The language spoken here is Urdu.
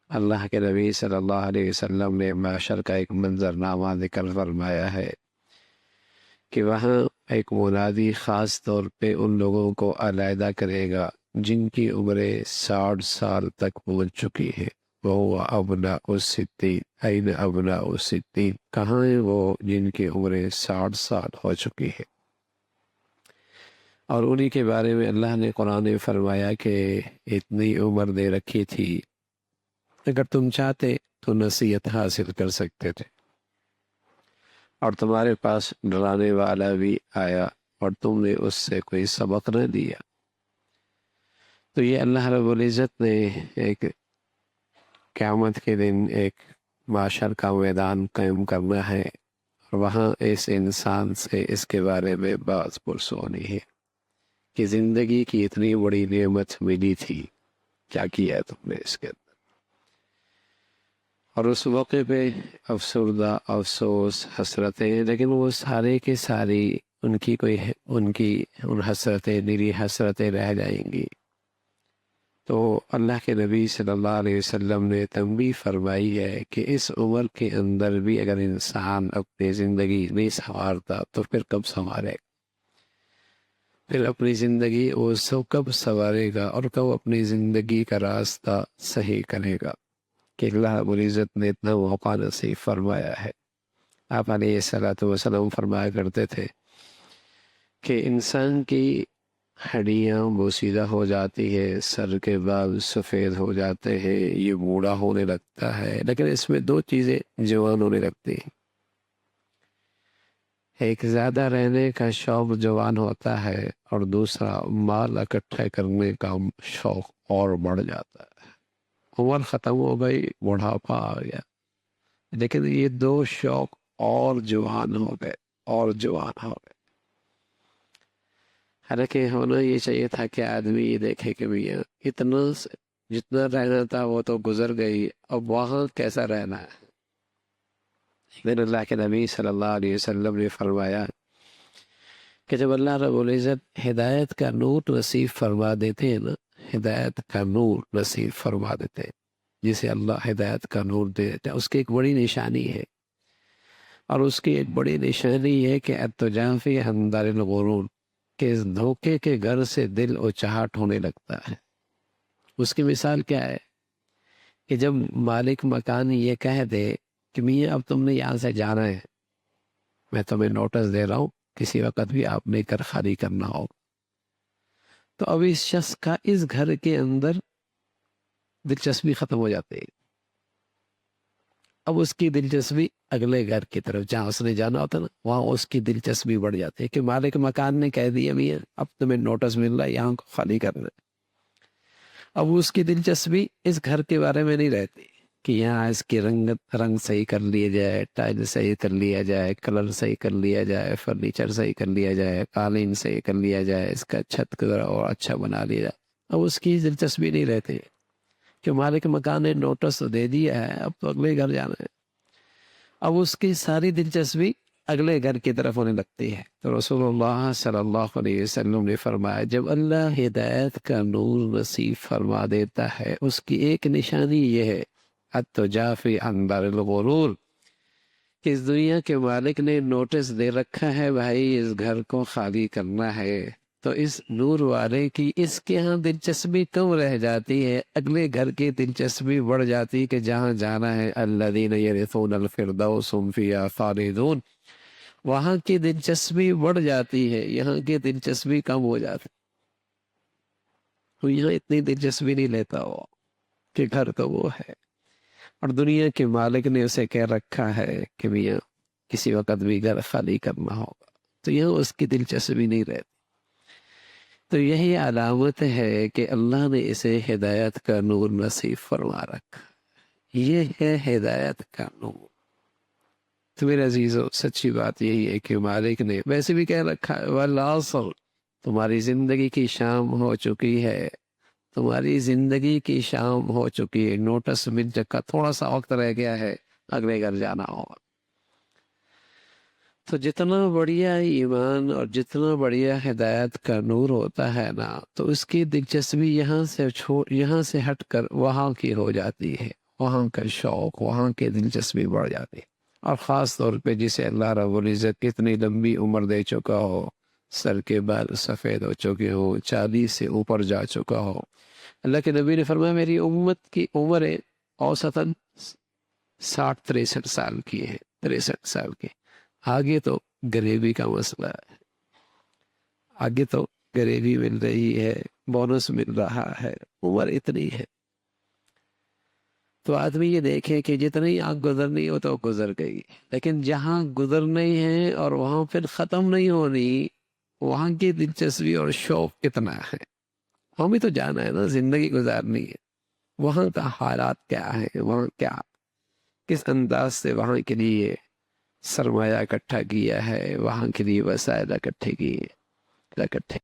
اللہ کے نبی صلی اللہ علیہ وسلم نے معاشر کا ایک منظرنامہ ذکر فرمایا ہے کہ وہاں ایک منادی خاص طور پہ ان لوگوں کو علیحدہ کرے گا جن کی عمریں 60 سال تک پہنچ چکی ہے۔ وہ ابناء الستین، این ابناء الستین، کہاں ہیں وہ جن کی عمریں 60 سال ہو چکی ہے؟ اور انہی کے بارے میں اللہ نے قرآن میں فرمایا کہ اتنی عمر دے رکھی تھی، اگر تم چاہتے تو نصیحت حاصل کر سکتے تھے، اور تمہارے پاس ڈرانے والا بھی آیا اور تم نے اس سے کوئی سبق نہ دیا۔ تو یہ اللہ رب العزت نے ایک قیامت کے دن ایک معاشر کا میدان قائم کرنا ہے، اور وہاں اس انسان سے اس کے بارے میں بات پرس ہونی ہے کہ زندگی کی اتنی بڑی نعمت ملی تھی، کیا کیا ہے تم نے اس کے اندر؟ اور اس موقع پہ افسردہ، افسوس، حسرتیں، لیکن وہ سارے کے ساری ان ان حسرتیں نیری حسرتیں رہ جائیں گی۔ تو اللہ کے نبی صلی اللہ علیہ وسلم نے تنبیہ فرمائی ہے کہ اس عمر کے اندر بھی اگر انسان اپنی زندگی نہیں سنوارتا تو پھر کب سنوارے گا؟ پھر اپنی زندگی وہ سب کب سنوارے گا اور کب اپنی زندگی کا راستہ صحیح کرے گا؟ کہ اللہ رب العزت نے اتنا موقع نصیب فرمایا ہے۔ آپ علیہ الصلوۃ والسلام فرمایا کرتے تھے کہ انسان کی ہڈیاں بوسیدہ ہو جاتی ہے، سر کے بال سفید ہو جاتے ہیں، یہ بوڑھا ہونے لگتا ہے، لیکن اس میں دو چیزیں جوان ہونے لگتی ہیں۔ ایک زیادہ رہنے کا شوق جوان ہوتا ہے، اور دوسرا مال اکٹھا کرنے کا شوق اور بڑھ جاتا ہے۔ عمر ختم ہو گئی، بڑھاپا آ گیا، لیکن یہ دو شوق اور جوان ہو گئے، اور جوان ہو گئے۔ حالانکہ ہونا یہ چاہیے تھا کہ آدمی یہ دیکھے کہ میاں اتنا جتنا رہنا تھا وہ تو گزر گئی، اب وہاں کیسا رہنا ہے۔ لیکن اللہ کے نبی صلی اللہ علیہ وسلم نے فرمایا کہ جب اللہ رب العزت ہدایت کا نور نصیب فرما دیتے ہیں نا، ہدایت کا نور نصیب فرما دیتے ہیں، جسے اللہ ہدایت کا نور دے دیتے ہیں، اس کی ایک بڑی نشانی ہے، اور اس کی ایک بڑی نشانی ہے کہ التجافی عن دار الغرور، کہ اس دھوکے کے گھر سے دل اچاہٹ ہونے لگتا ہے۔ اس کی مثال کیا ہے کہ جب مالک مکان یہ کہہ دے کہ میاں اب تم نے یہاں سے جانا ہے، میں تمہیں نوٹس دے رہا ہوں، کسی وقت بھی آپ نے گھر خالی کرنا ہو، تو اب اس شخص کا اس گھر کے اندر دلچسپی ختم ہو جاتی ہے۔ اب اس کی دلچسپی اگلے گھر کی طرف جہاں اس نے جانا ہوتا نا، وہاں اس کی دلچسپی بڑھ جاتی ہے کہ مالک مکان نے کہہ دیا میاں اب تمہیں نوٹس مل رہا ہے، یہاں کو خالی کرنا ہے۔ اب اس کی دلچسپی اس گھر کے بارے میں نہیں رہتی کہ یہاں اس کی رنگ صحیح کر لیا جائے، ٹائل صحیح کر لیا جائے، کلر صحیح کر لیا جائے، فرنیچر صحیح کر لیا جائے، قالین صحیح کر لیا جائے، اس کا چھت کو اور اچھا بنا لیا جائے۔ اب اس کی دلچسپی نہیں رہتی کہ مالک مکان نے نوٹس تو دے دیا ہے، اب تو اگلے گھر جانا ہے۔ اب اس کی ساری دلچسپی اگلے گھر کی طرف ہونے لگتی ہے۔ تو رسول اللہ صلی اللہ علیہ وسلم نے فرمایا جب اللہ ہدایت کا نور نصیب فرما دیتا ہے، اس کی ایک نشانی یہ ہے التجافی عن دار الغرور، کہ اس دنیا کے مالک نے نوٹس دے رکھا ہے بھائی اس گھر کو خالی کرنا ہے، تو اس نور والے کی اس کے ہاں دلچسپی کم رہ جاتی ہے، اگلے گھر کی دلچسپی بڑھ جاتی کہ جہاں جانا ہے الذین یرثون الفردوس هم فیہا خالدون، وہاں کی دلچسپی بڑھ جاتی ہے، یہاں کی دلچسپی کم ہو جاتی، تو یہاں اتنی دلچسپی نہیں لیتا وہ کہ گھر تو وہ ہے، اور دنیا کے مالک نے اسے کہہ رکھا ہے کہ میاں کسی وقت بھی گھر خالی کرنا ہوگا، تو یہاں اس کی دلچسپی نہیں رہتی۔ تو یہی علامت ہے کہ اللہ نے اسے ہدایت کا نور نصیب فرما رکھا، یہ ہے ہدایت کا نور۔ تو میرے عزیزو سچی بات یہی ہے کہ مالک نے ویسے بھی کہہ رکھا ہے والعصر، تمہاری زندگی کی شام ہو چکی ہے، تمہاری زندگی کی شام ہو چکی ہے، نوٹس مل چکا، تھوڑا سا وقت رہ گیا ہے، اگلے گھر جانا ہوگا۔ تو جتنا بڑھیا ایمان اور جتنا بڑھیا ہدایت کا نور ہوتا ہے نا، تو اس کی دلچسپی یہاں سے ہٹ کر وہاں کی ہو جاتی ہے، وہاں کا شوق، وہاں کی دلچسپی بڑھ جاتی. اور خاص طور پہ جسے اللہ رب العزت اتنی لمبی عمر دے چکا ہو، سر کے بال سفید ہو چکے ہو، 40 سے اوپر جا چکا ہو. اللہ کے نبی نے فرمایا میری امت کی عمر اوسطاً 60-63 سال کی ہے، 63 سال کی. آگے تو غریبی کا مسئلہ ہے، آگے تو غریبی مل رہی ہے، بونس مل رہا ہے، عمر اتنی ہے. تو آدمی یہ دیکھے کہ جتنی آنکھ گزرنی ہو تو گزر گئی، لیکن جہاں گزرنی ہے اور وہاں پھر ختم نہیں ہونی، وہاں کی دلچسپی اور شوق کتنا ہے. ہمیں تو جانا ہے نا، زندگی گزارنی ہے. وہاں کا حالات کیا ہے، وہاں کیا کس انداز سے وہاں کے لیے سرمایہ اکٹھا کیا ہے، وہاں کے لیے وسائل اکٹھے کیے اکٹھے